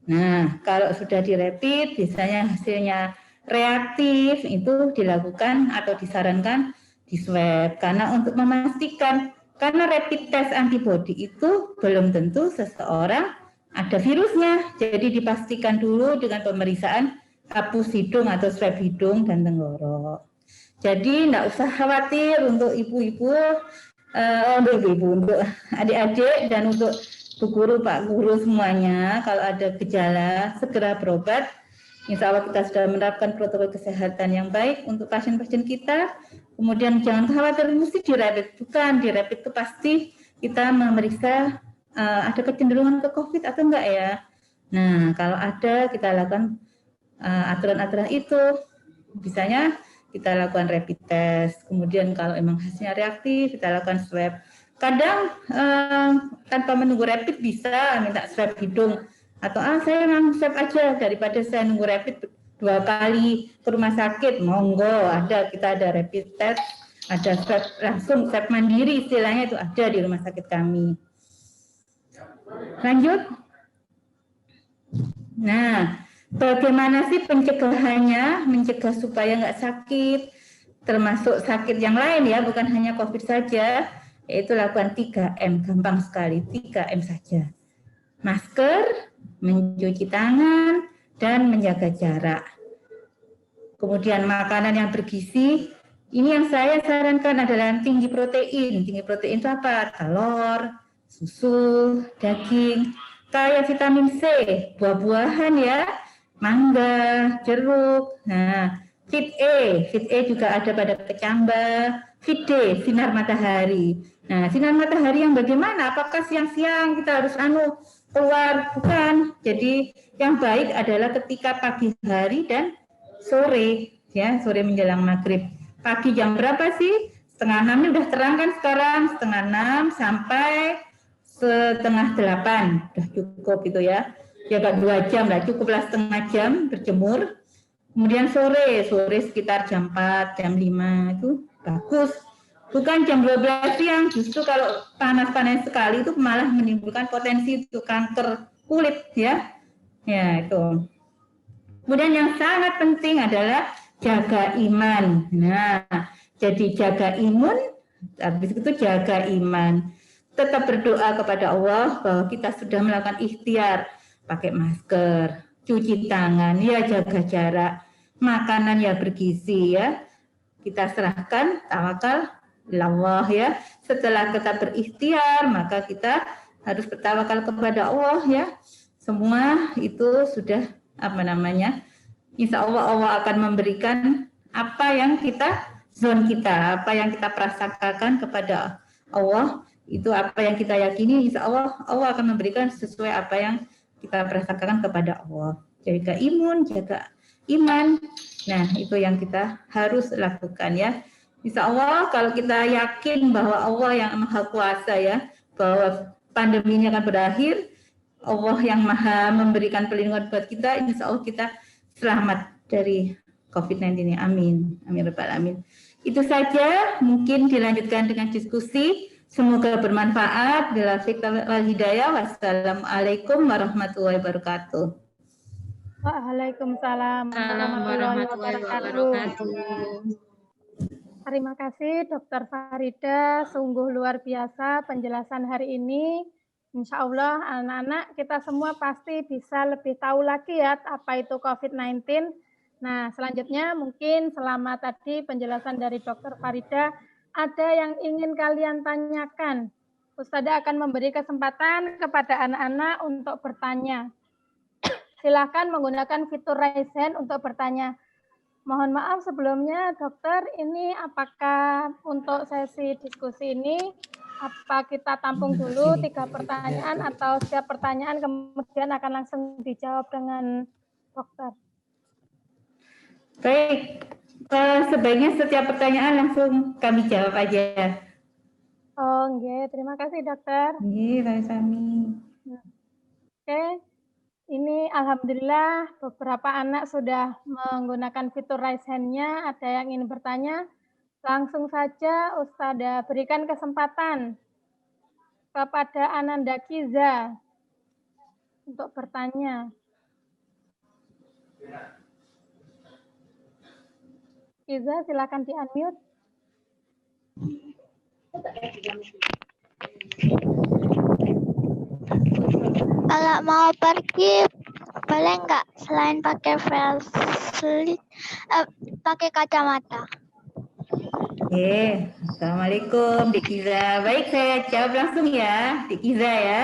Nah, kalau sudah dirapid, biasanya hasilnya reaktif, itu dilakukan atau disarankan di swab. Karena untuk memastikan, karena rapid test antibody itu belum tentu seseorang ada virusnya. Jadi dipastikan dulu dengan pemeriksaan hapus hidung atau swab hidung dan tenggorok. Jadi tidak usah khawatir untuk ibu-ibu, untuk adik-adik dan untuk Bu Guru, Pak Guru semuanya, kalau ada gejala segera berobat. Insya Allah kita sudah menerapkan protokol kesehatan yang baik untuk pasien-pasien kita. Kemudian jangan khawatir mesti dirapid, bukan dirapid itu pasti kita memeriksa ada kecenderungan ke COVID atau enggak ya. Nah kalau ada kita lakukan aturan-aturan itu, misalnya kita lakukan rapid test, kemudian kalau emang hasilnya reaktif, kita lakukan swab. Kadang tanpa menunggu rapid bisa minta swab hidung, atau saya langsung swab aja daripada saya nunggu rapid 2 kali ke rumah sakit, monggo kita ada rapid test, ada swab langsung, swab mandiri istilahnya itu ada di rumah sakit kami. Lanjut. Nah, bagaimana sih pencegahannya, mencegah supaya nggak sakit, termasuk sakit yang lain ya, bukan hanya COVID saja, yaitu lakukan 3M, gampang sekali, 3M saja. masker, mencuci tangan, dan menjaga jarak. Kemudian makanan yang bergizi, ini yang saya sarankan adalah yang tinggi protein. Tinggi protein itu apa? Telur, susu, daging, kaya vitamin C, buah-buahan ya, mangga, jeruk. Nah, Fit A juga ada pada kecambah. Fit D, sinar matahari. Nah, sinar matahari yang bagaimana? Apakah siang-siang kita harus keluar? Bukan. Jadi yang baik adalah ketika pagi hari dan sore, ya, sore menjelang maghrib. Pagi jam berapa sih? 7:30 ini udah terang kan sekarang, 7:30 sampai 7:30, udah cukup itu ya. Ya gak 2 jam lah, cukuplah setengah jam berjemur. Kemudian sore sekitar jam 4, jam 5 itu bagus. Bukan jam 12 siang, justru kalau panas-panas sekali itu malah menimbulkan potensi untuk kanker kulit ya. Ya itu. Kemudian yang sangat penting adalah jaga iman. Nah, jadi jaga imun, habis itu jaga iman. Tetap berdoa kepada Allah bahwa kita sudah melakukan ikhtiar, pakai masker, cuci tangan, ya jaga jarak, makanan ya bergizi ya. Kita serahkan tawakal Allah ya. Setelah kita berikhtiar, maka kita harus bertawakal kepada Allah ya. Semua itu sudah insya Allah Allah akan memberikan apa yang zon kita, apa yang kita prasakan kepada Allah, itu apa yang kita yakini, insya Allah Allah akan memberikan sesuai apa yang kita prasakan kepada Allah. Jaga imun, jaga iman, nah itu yang kita harus lakukan ya. Insya Allah kalau kita yakin bahwa Allah yang Maha Kuasa ya, bahwa pandemi ini akan berakhir, Allah yang Maha memberikan perlindungan buat kita, insya Allah kita selamat dari COVID-19 ini. Amin. Amin Rabbal Alamin. Itu saja, mungkin dilanjutkan dengan diskusi. Semoga bermanfaat. Bila fikir wal hidayah. Wassalamualaikum warahmatullahi wabarakatuh. Waalaikumsalam warahmatullahi wabarakatuh. Terima kasih Dr. Farida, sungguh luar biasa penjelasan hari ini. Insya Allah anak-anak kita semua pasti bisa lebih tahu lagi ya apa itu COVID-19. Nah selanjutnya mungkin selama tadi penjelasan dari Dr. Farida, ada yang ingin kalian tanyakan. Ustadzah akan memberi kesempatan kepada anak-anak untuk bertanya. Silakan menggunakan fitur raise hand untuk bertanya. Mohon maaf sebelumnya dokter, ini apakah untuk sesi diskusi ini apa kita tampung dulu 3 pertanyaan atau setiap pertanyaan kemudian akan langsung dijawab dengan dokter? Baik, sebaiknya setiap pertanyaan langsung kami jawab aja. Oh, nggih, terima kasih dokter. Nggih, sami-sami. Oke, ini alhamdulillah beberapa anak sudah menggunakan fitur raise hand-nya. Ada yang ingin bertanya? Langsung saja Ustadzah berikan kesempatan kepada Ananda Kiza untuk bertanya. Kiza, silakan di-unmute. Kalau mau pergi, boleh nggak selain pakai face shield, pakai kacamata? Oke, Assalamualaikum Dik Kiza. Baik, saya jawab langsung ya, Dik Kiza ya.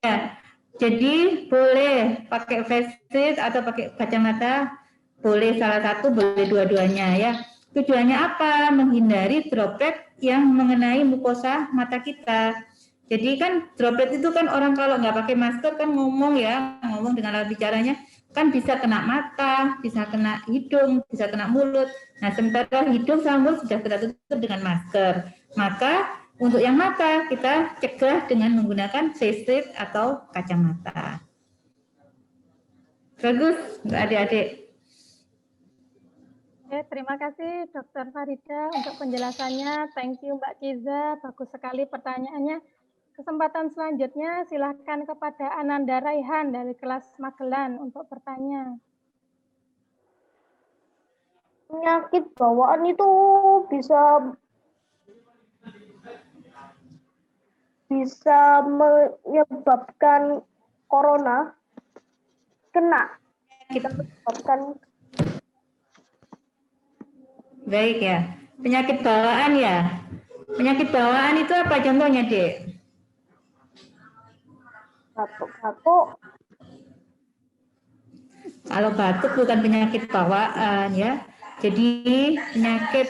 Ya, jadi boleh pakai face shield atau pakai kacamata, boleh salah satu, boleh dua-duanya ya. Tujuannya apa? Menghindari droplet yang mengenai mukosa mata kita. Jadi kan droplet itu kan orang kalau nggak pakai masker kan ngomong dengan alat bicaranya, kan bisa kena mata, bisa kena hidung, bisa kena mulut. Nah, sementara hidung sama mulut sudah kita tutup dengan masker. Maka untuk yang mata kita cegah dengan menggunakan face shield atau kacamata. Bagus, untuk adik-adik. Oke, terima kasih Dr. Farida untuk penjelasannya. Thank you Mbak Kiza, bagus sekali pertanyaannya. Kesempatan selanjutnya silahkan kepada Ananda Raihan dari kelas Magelan untuk bertanya. Penyakit bawaan itu bisa menyebabkan corona kena kita menyebabkan Baik ya. Penyakit bawaan ya. Penyakit bawaan itu apa contohnya, Dek? batuk-batuk. Kalau batuk bukan penyakit bawaan ya. Jadi penyakit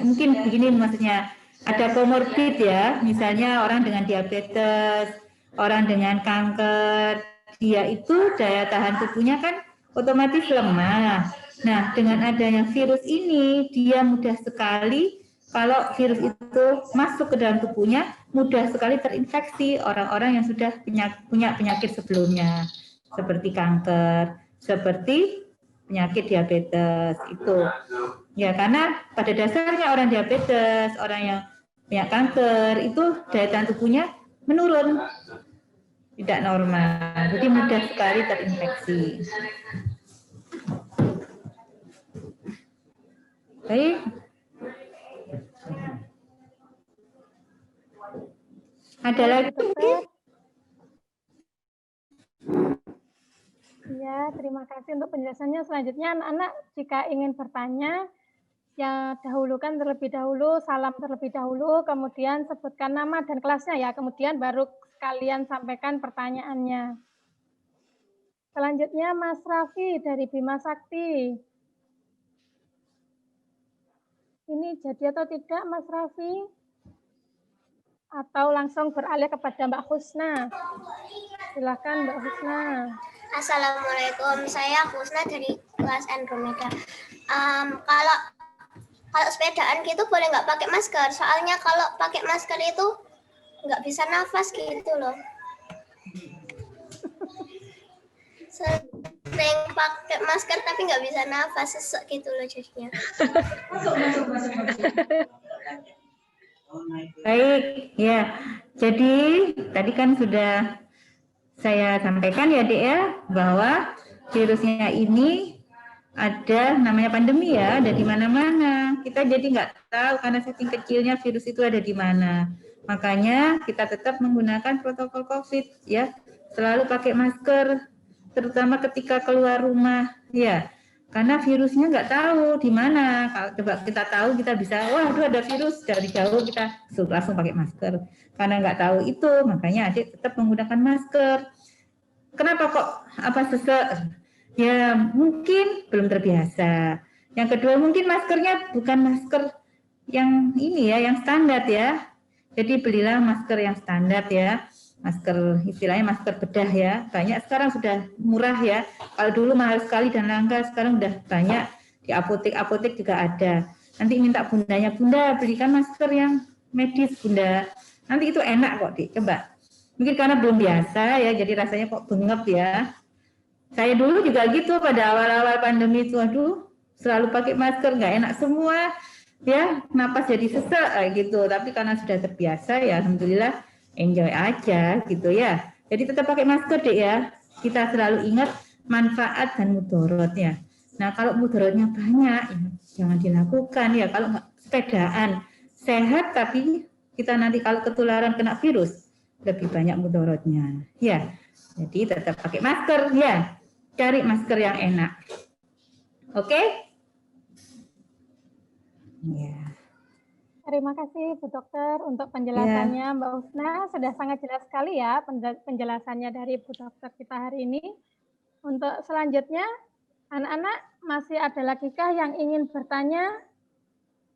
mungkin begini maksudnya, ada komorbid ya, misalnya orang dengan diabetes, orang dengan kanker, dia itu daya tahan tubuhnya kan otomatis lemah. Nah, dengan adanya virus ini, dia mudah sekali, kalau virus itu masuk ke dalam tubuhnya, mudah sekali terinfeksi orang-orang yang sudah punya penyakit sebelumnya, seperti kanker, seperti penyakit diabetes itu. Ya, karena pada dasarnya orang diabetes, orang yang punya kanker, itu daya tahan tubuhnya menurun, tidak normal, jadi mudah sekali terinfeksi. Baik. Ada lagi? Ya, terima kasih untuk penjelasannya. Selanjutnya anak-anak jika ingin bertanya, ya dahulukan terlebih dahulu, salam terlebih dahulu, kemudian sebutkan nama dan kelasnya ya, kemudian baru kalian sampaikan pertanyaannya. Selanjutnya Mas Raffi dari Bima Sakti. Ini jadi atau tidak Mas Raffi? Atau langsung beralih kepada Mbak Husna? Silakan Mbak Husna. Assalamualaikum, saya Husna dari kelas Andromeda. Kalau sepedaan gitu boleh nggak pakai masker? Soalnya kalau pakai masker itu nggak bisa nafas gitu loh. Sering pakai masker tapi nggak bisa nafas, sesek gitu loh jadinya. Baik, ya. Jadi tadi kan sudah saya sampaikan ya, Dek ya, bahwa virusnya ini ada namanya pandemi ya, ada di mana-mana. Kita jadi nggak tahu karena saking kecilnya virus itu ada di mana. Makanya kita tetap menggunakan protokol COVID ya, selalu pakai masker, terutama ketika keluar rumah ya. Karena virusnya nggak tahu di mana. Kalau coba kita tahu, kita bisa, wah, ada virus, dari jauh kita langsung pakai masker. Karena nggak tahu itu, makanya adik tetap menggunakan masker. Kenapa kok sesek? Ya mungkin belum terbiasa. Yang kedua mungkin maskernya bukan masker yang ini ya, yang standar ya. Jadi belilah masker yang standar ya. Masker istilahnya masker bedah ya, banyak sekarang sudah murah ya. Kalau dulu mahal sekali dan langka, sekarang udah banyak di apotek juga ada. Nanti minta bundanya, bunda belikan masker yang medis bunda, nanti itu enak kok coba. Mungkin karena belum biasa ya, jadi rasanya kok bengep ya. Saya dulu juga gitu pada awal-awal pandemi itu, aduh selalu pakai masker, nggak enak semua ya, napas jadi sesek gitu. Tapi karena sudah terbiasa ya, alhamdulillah enjoy aja gitu ya. Jadi tetap pakai masker Dek ya. Kita selalu ingat manfaat dan mudorotnya. Nah kalau mudorotnya banyak ya jangan dilakukan ya. Kalau sepedaan sehat tapi kita nanti kalau ketularan kena virus lebih banyak mudorotnya ya. Jadi tetap pakai masker ya. Cari masker yang enak. Oke? Ya. Terima kasih Bu Dokter untuk penjelasannya Mbak Husna. Sudah sangat jelas sekali ya penjelasannya dari Bu Dokter kita hari ini. Untuk selanjutnya, anak-anak masih ada lagi kah yang ingin bertanya?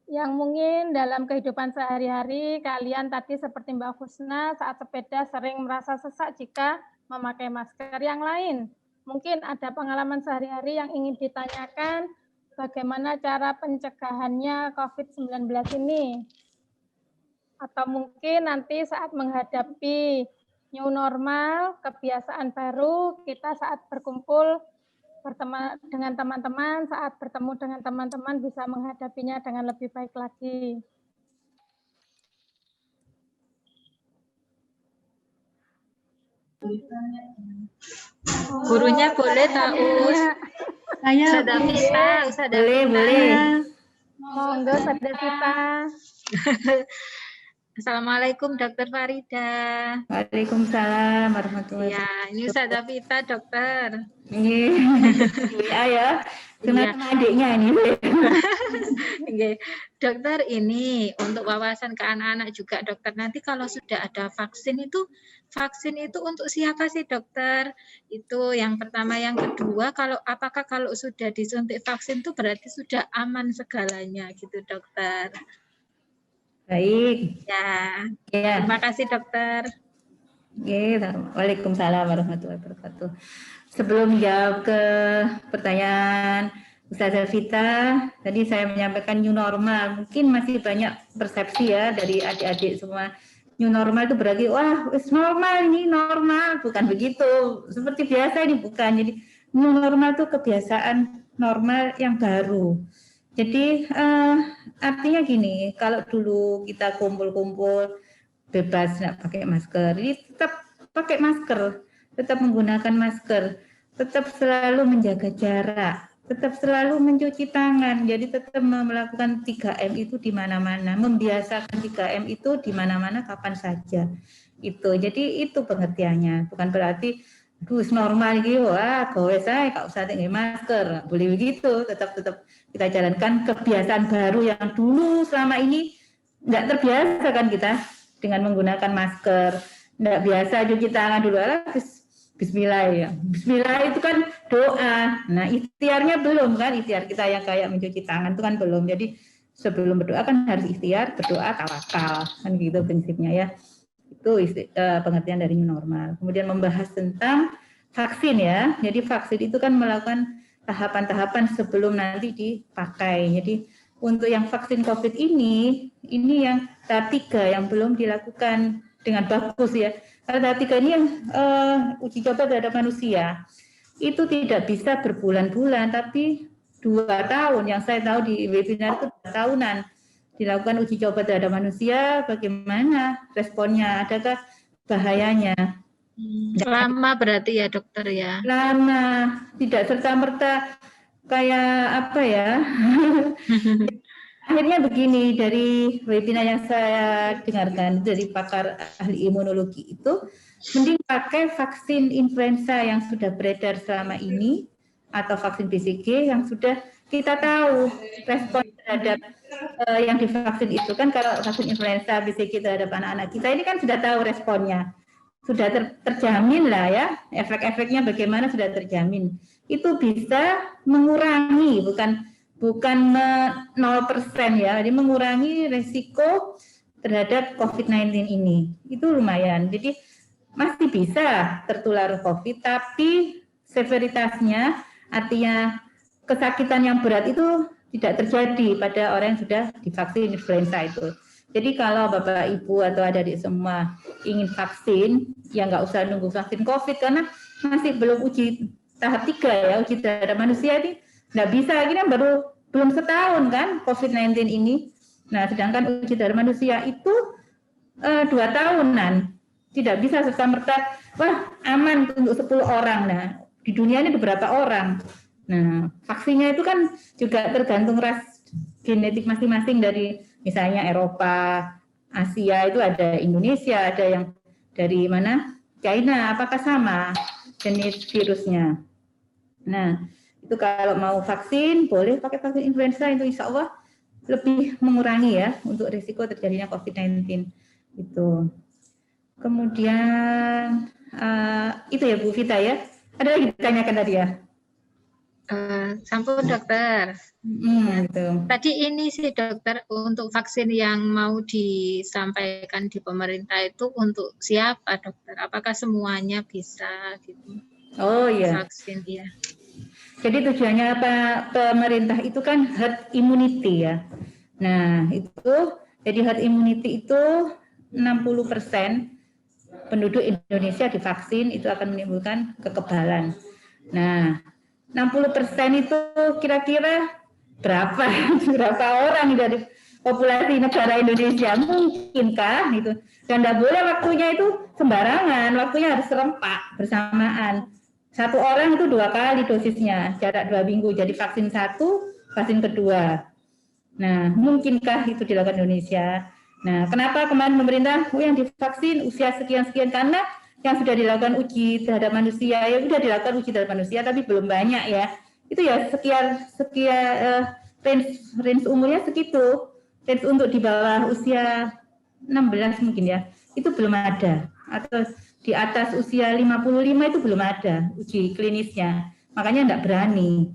Yang mungkin dalam kehidupan sehari-hari kalian tadi seperti Mbak Husna saat sepeda sering merasa sesak jika memakai masker. Yang lain, mungkin ada pengalaman sehari-hari yang ingin ditanyakan, bagaimana cara pencegahannya COVID-19 ini? Atau mungkin nanti saat menghadapi new normal, kebiasaan baru, kita saat berkumpul dengan teman-teman, saat bertemu dengan teman-teman bisa menghadapinya dengan lebih baik lagi. Gurunya boleh tahu. Saya Sudah bisa, Boleh. Monggo Sada Sita. Assalamualaikum Dokter Farida. Waalaikumsalam warahmatullahi Ya, ini Ustazah Vita dokter. Iya ya, kenal sama adiknya ini. Oke. Dokter, ini untuk wawasan ke anak-anak juga dokter. Nanti kalau sudah ada vaksin itu untuk siapa sih dokter? Itu yang pertama. Yang kedua, apakah kalau sudah disuntik vaksin itu berarti sudah aman segalanya gitu dokter? Baik. Ya. Ya. Terima kasih dokter. Waalaikumsalam warahmatullahi wabarakatuh. Sebelum jawab ke pertanyaan Ustazah Vita, tadi saya menyampaikan new normal. Mungkin masih banyak persepsi ya dari adik-adik semua. New normal itu berarti, wah, normal ini normal. Bukan begitu. Seperti biasa ini bukan. Jadi new normal itu kebiasaan normal yang baru. Jadi artinya gini, kalau dulu kita kumpul-kumpul bebas nggak pakai masker, ini tetap pakai masker, tetap menggunakan masker, tetap selalu menjaga jarak, tetap selalu mencuci tangan, jadi tetap melakukan 3M itu di mana-mana, membiasakan 3M itu di mana-mana kapan saja. Itu, jadi itu pengertiannya, bukan berarti normal gitu, wah gawe saya nggak usah pakai masker, nggak boleh begitu, tetap kita jalankan kebiasaan baru yang dulu selama ini nggak terbiasa kan kita dengan menggunakan masker, nggak biasa cuci tangan dulu, bismillah ya. Bismillah itu kan doa. Nah, ikhtiarnya belum kan, ikhtiar kita yang kayak mencuci tangan itu kan belum. Jadi sebelum berdoa kan harus ikhtiar, berdoa tawakal, kan gitu prinsipnya ya. Itu pengertian dari new normal. Kemudian membahas tentang vaksin ya. Jadi vaksin itu kan melakukan tahapan-tahapan sebelum nanti dipakai. Jadi untuk yang vaksin COVID ini yang tahap 3 yang belum dilakukan dengan bagus ya. Karena tahap 3 ini yang uji coba terhadap manusia. Itu tidak bisa berbulan-bulan, tapi 2 tahun. Yang saya tahu di webinar itu 2 tahunan. Dilakukan uji coba terhadap manusia, bagaimana responnya, adakah bahayanya. Lama berarti ya dokter ya? Lama, tidak serta-merta kayak apa ya. Akhirnya begini, dari webinar yang saya dengarkan dari pakar ahli imunologi itu, mending pakai vaksin influenza yang sudah beredar selama ini, atau vaksin BCG yang sudah kita tahu respon terhadap yang divaksin itu kan. Kalau vaksin influenza BCG terhadap anak-anak kita ini kan sudah tahu responnya, sudah terjamin lah ya, efek-efeknya bagaimana sudah terjamin. Itu bisa mengurangi, bukan 0% ya, jadi mengurangi resiko terhadap COVID-19 ini. Itu lumayan, jadi masih bisa tertular COVID, tapi severitasnya, artinya kesakitan yang berat itu tidak terjadi pada orang yang sudah divaksin influenza itu. Jadi kalau Bapak, Ibu, atau adik-adik semua ingin vaksin, ya nggak usah nunggu vaksin COVID, karena masih belum uji tahap 3 ya, uji terhadap manusia ini nggak bisa, ini kan belum setahun kan COVID-19 ini. Nah, sedangkan uji terhadap manusia itu 2 tahunan. Tidak bisa serta-merta, wah aman untuk 10 orang. Nah, di dunia ini beberapa orang. Nah, vaksinnya itu kan juga tergantung ras genetik masing-masing dari misalnya Eropa, Asia itu ada Indonesia, ada yang dari mana? China, apakah sama jenis virusnya? Nah, itu kalau mau vaksin, boleh pakai vaksin influenza, itu insya Allah lebih mengurangi ya untuk risiko terjadinya COVID-19 itu. Kemudian itu ya Bu Vita ya. Ada lagi ditanyakan tadi ya? Sampun dokter. Gitu. Tadi ini sih dokter, untuk vaksin yang mau disampaikan di pemerintah itu untuk siapa dokter? Apakah semuanya bisa gitu? Oh iya. Vaksin ya. Jadi tujuannya apa? Pemerintah itu kan herd immunity ya. Nah itu, jadi herd immunity itu 60% penduduk Indonesia divaksin itu akan menimbulkan kekebalan. Nah 60% itu kira-kira berapa orang dari populasi negara Indonesia, mungkinkah itu? Dan tidak boleh waktunya itu sembarangan, waktunya harus serempak bersamaan. 1 orang itu 2 kali dosisnya, jarak 2 minggu. Jadi vaksin 1, vaksin kedua. Nah, mungkinkah itu dilakukan Indonesia? Nah, kenapa kemarin pemerintah yang divaksin usia sekian-sekian? Karena yang sudah dilakukan uji terhadap manusia, ya sudah dilakukan uji terhadap manusia, tapi belum banyak ya. Itu ya sekian range umurnya segitu, range untuk di bawah usia 16 mungkin ya, itu belum ada. Atau di atas usia 55 itu belum ada uji klinisnya, makanya tidak berani.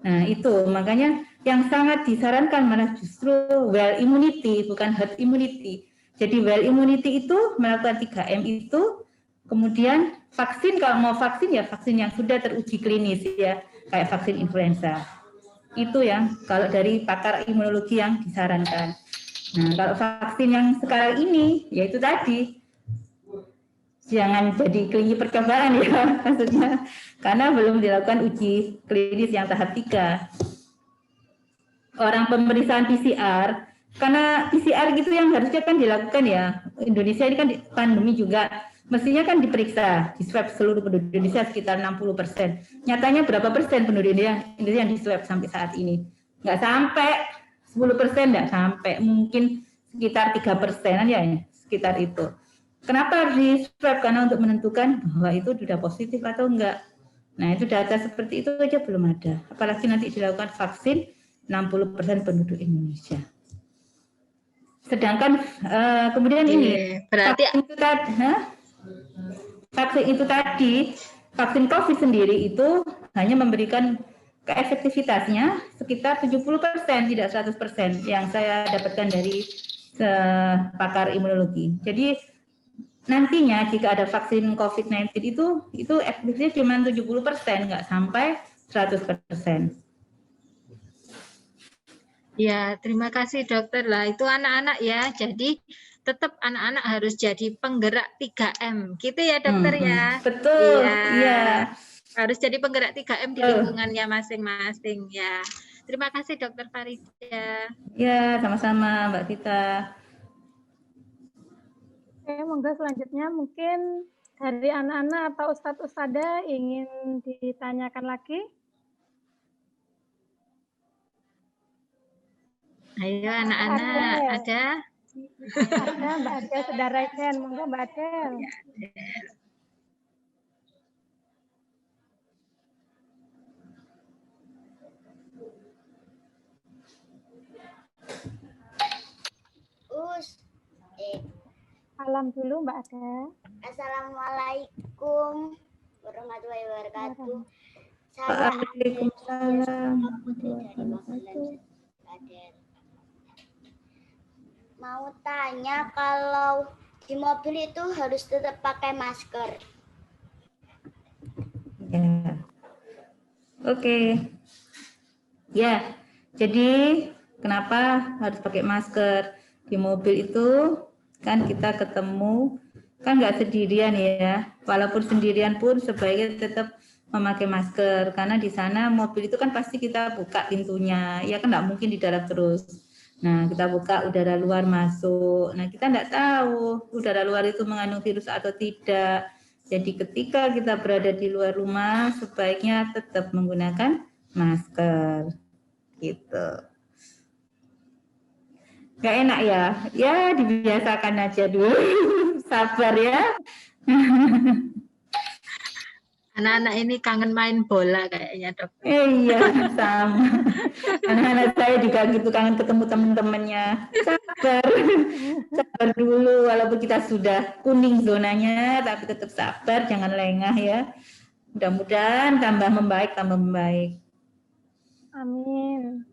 Nah itu makanya yang sangat disarankan malah justru well immunity, bukan herd immunity. Jadi well immunity itu melakukan 3M itu, kemudian vaksin, kalau mau vaksin ya vaksin yang sudah teruji klinis ya, kayak vaksin influenza. Itu yang kalau dari pakar imunologi yang disarankan. Nah kalau vaksin yang sekarang ini, yaitu tadi, jangan jadi klinik percobaan ya maksudnya, karena belum dilakukan uji klinis yang tahap 3. Orang pemeriksaan PCR, karena PCR gitu yang harusnya kan dilakukan ya, Indonesia ini kan pandemi juga, mestinya kan diperiksa, di swab seluruh penduduk Indonesia sekitar 60%. Nyatanya berapa persen penduduk Indonesia yang di swab sampai saat ini? Nggak sampai 10%, nggak sampai, mungkin sekitar 3%-an ya, sekitar itu. Kenapa harus di swab? Karena untuk menentukan bahwa itu sudah positif atau enggak. Nah itu data seperti itu aja belum ada, apalagi nanti dilakukan vaksin 60% penduduk Indonesia. Sedangkan kemudian ini berarti vaksin itu tadi, vaksin COVID sendiri itu hanya memberikan keefektivitasnya sekitar 70%, tidak 100% yang saya dapatkan dari pakar imunologi. Jadi nantinya jika ada vaksin COVID-19 itu efektifnya cuma 70%, nggak sampai 100%. Ya, terima kasih dokter lah. Itu anak-anak ya. Jadi tetap anak-anak harus jadi penggerak 3M. Gitu ya dokter ya. Betul. Iya. Harus jadi penggerak 3M di lingkungannya masing-masing ya. Terima kasih dokter Farida. Ya, sama-sama Mbak Vita. Oke, monggo selanjutnya mungkin dari anak-anak atau Ustadz Ustadzah ingin ditanyakan lagi. Ayo anak-anak, ada? Ada Mbak Adel, sudah raisen, monggo Mbak Adel. Salam dulu Mbak Adel. Assalamualaikum warahmatullahi wabarakatuh. Saya Waalaikumsalam. mau tanya, kalau di mobil itu harus tetap pakai masker. Ya. Oke. Ya, jadi kenapa harus pakai masker di mobil itu? Kan kita ketemu, kan nggak sendirian ya. Walaupun sendirian pun sebaiknya tetap memakai masker, karena di sana mobil itu kan pasti kita buka pintunya, ya kan nggak mungkin di dalam terus. Nah, kita buka udara luar masuk. Nah, kita nggak tahu udara luar itu mengandung virus atau tidak. Jadi ketika kita berada di luar rumah, sebaiknya tetap menggunakan masker. Gitu. Nggak enak ya? Ya, dibiasakan aja dulu. Sabar ya. Anak-anak ini kangen main bola kayaknya dokter. Iya, sama. Anak-anak saya juga gitu, kangen ketemu teman-temannya. Sabar. Sabar dulu, walaupun kita sudah kuning zonanya, tapi tetap sabar, jangan lengah ya. Mudah-mudahan tambah membaik, tambah membaik. Amin.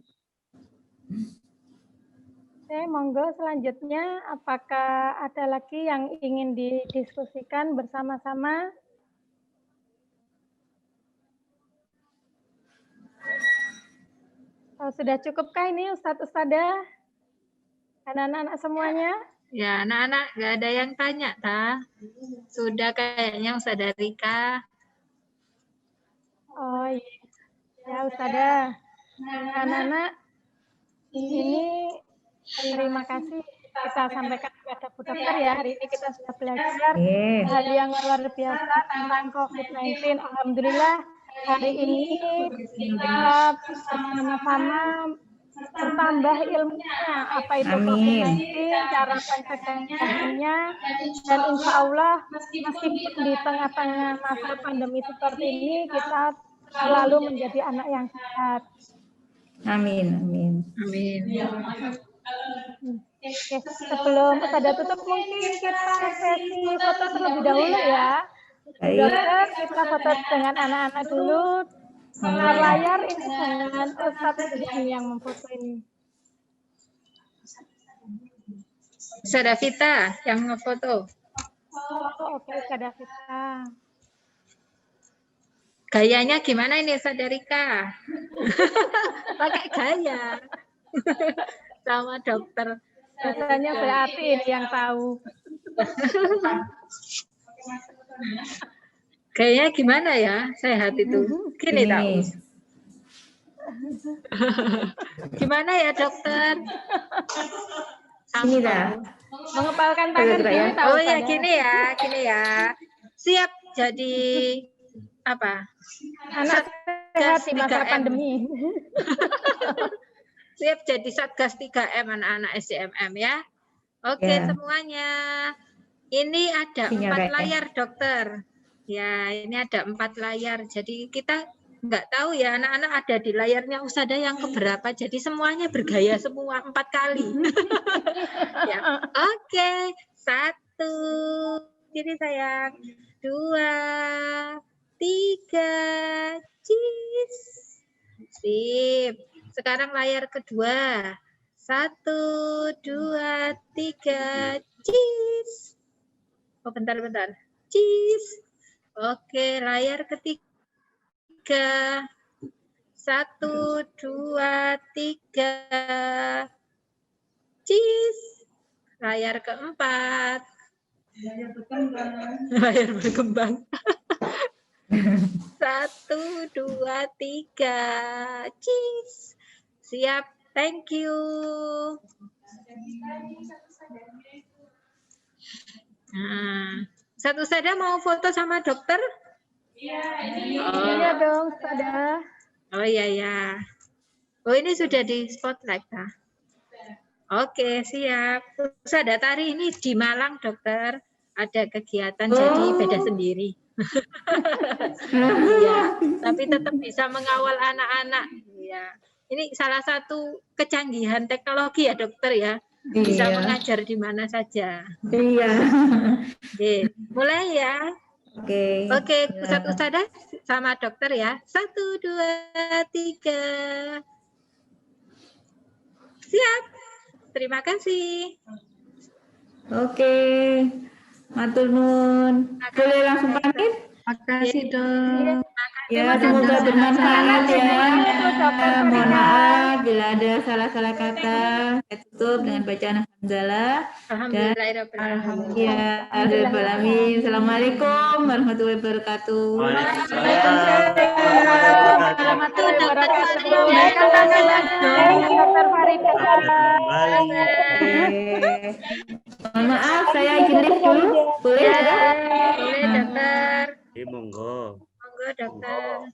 Oke, monggo selanjutnya, apakah ada lagi yang ingin didiskusikan bersama-sama? Oh, sudah cukupkah ini Ustadz Ustadzah dan anak-anak semuanya? Ya, anak-anak nggak ada yang tanya, ta? Sudah kayaknya Ustadzah Rika. Oh iya, ya Ustadzah. Anak-anak, ini terima kasih kita sampaikan kepada Bu Dokter ya. Hari ini kita sudah belajar hal yang luar biasa tentang COVID-19. Alhamdulillah hari ini kita bersama-sama bertambah ilmunya, apa itu Amin. COVID-19, cara pencegahannya, dan insya Allah meskipun di tengah-tengah masa pandemi seperti ini, kita selalu menjadi anak yang sehat. Amin. Amin. Amin. Oke, sebelum pada tutup mungkin kita sesi foto terlebih dahulu ya. Baik. Dokter, kita foto dengan anak-anak dulu. Tengah layar ini dengan Ustadz ini yang memfoto ini. Sadavita yang ngefoto. Oke, Sadavita. Gayanya gimana ini Sadarika? Pakai gaya. Sama dokter. Biasanya berarti ini yang tahu. Gayanya gimana ya? Sehat itu. Gini Ini. tahu. Gimana ya dokter? Ini dah. Mengepalkan tangan Gerak-gerak gini ya. tahu Oh ya Sada. gini ya. Siap jadi apa? Anak sehat di masa 3M. pandemi. Siap jadi Satgas 3M anak-anak SDMM ya. Oke Ya. semuanya. Ini ada Sinyal 4 kayak. layar dokter. Ya ini ada 4 layar. Jadi kita nggak tahu ya anak-anak ada di layarnya Usada yang keberapa. Jadi semuanya bergaya semua 4 kali. Ya. Oke. 1. Kiri sayang. 2, 3. Cheese. Sip. Sekarang layar kedua. 1, 2, 3. Cheese. Oh, bentar. Cheese. Oke, layar ketiga. 1, 2, 3. Cheese. Layar keempat. Layar berkembang. 1, 2, 3. Cheese. Siap. Thank you. Nah, satu saja mau foto sama dokter? Iya dong, Sada. Oh iya. Oh ini sudah di spotlight nah. Oke siap. Sada Tari ini di Malang dokter. Ada kegiatan jadi beda sendiri. Ya, tapi tetap bisa mengawal anak-anak. Ya. Ini salah satu kecanggihan teknologi ya dokter ya. Bisa Iya. mengajar di mana saja. Iya. Oke, mulai ya. Oke. Oke, satu sada sama dokter ya. 1, 2, 3. Siap. Terima kasih. Oke. Matur nuwun. Boleh langsung pamit? Makasih dok. Ya, semoga bermanfaat ya. Mohon maaf bila ada salah-salah kata. Saya tutup dengan bacaan alhamdulillah. Alhamdulillahirrahmanirrahim. Ya, alamin. Assalamualaikum warahmatullahi wabarakatuh. Warahmatullahi wabarakatuh. Dokter Farida. Mohon maaf, saya izin lift dulu. Boleh? Ya, boleh dokter. Monggo. Monggo dokter.